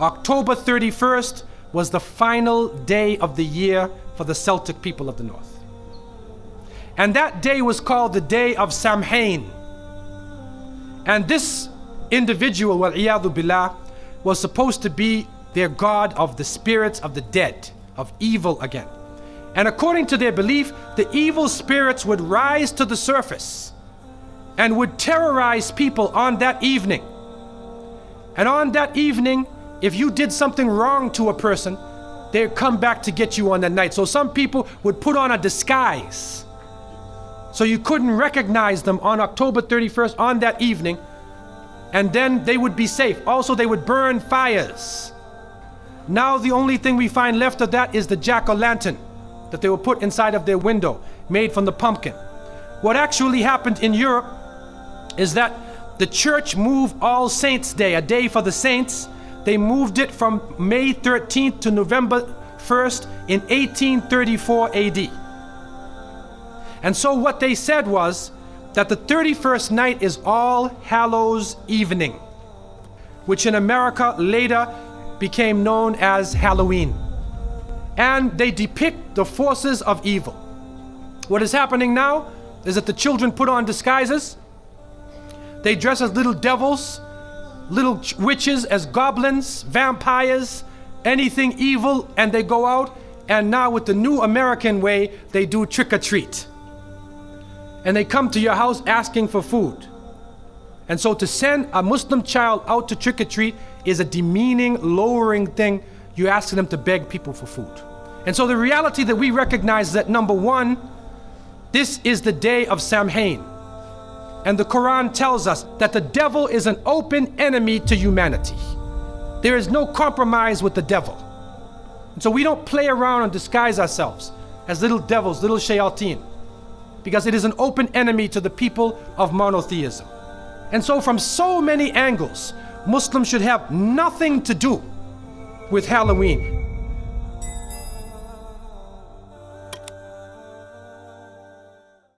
October 31st was the final day of the year for the Celtic people of the north. And that day was called the Day of Samhain. And this individual, wal-iyadhu billah, was supposed to be their god of the spirits of the dead, of evil again. And according to their belief, the evil spirits would rise to the surface and would terrorize people on that evening. And on that evening, if you did something wrong to a person, they'd come back to get you on that night. So some people would put on a disguise, so you couldn't recognize them on October 31st on that evening, and then they would be safe. Also, they would burn fires. Now the only thing we find left of that is the jack-o'-lantern that they would put inside of their window, made from the pumpkin. What actually happened in Europe is that the church moved All Saints' Day, a day for the saints. They moved it from May 13th to November 1st in 1834 AD. And so what they said was that the 31st night is All Hallows Evening, which in America later became known as Halloween. And they depict the forces of evil. What is happening now is that the children put on disguises. They dress as little devils, little witches, as goblins, vampires, anything evil, and they go out. And now with the new American way, they do trick-or-treat. And they come to your house asking for food. And so to send a Muslim child out to trick-or-treat is a demeaning, lowering thing. You're asking them to beg people for food. And so the reality that we recognize is that, number one, this is the day of Samhain. And the Quran tells us that the devil is an open enemy to humanity. There is no compromise with the devil. And so we don't play around and disguise ourselves as little devils, little shayateen, because it is an open enemy to the people of monotheism. And so from so many angles, Muslims should have nothing to do with Halloween.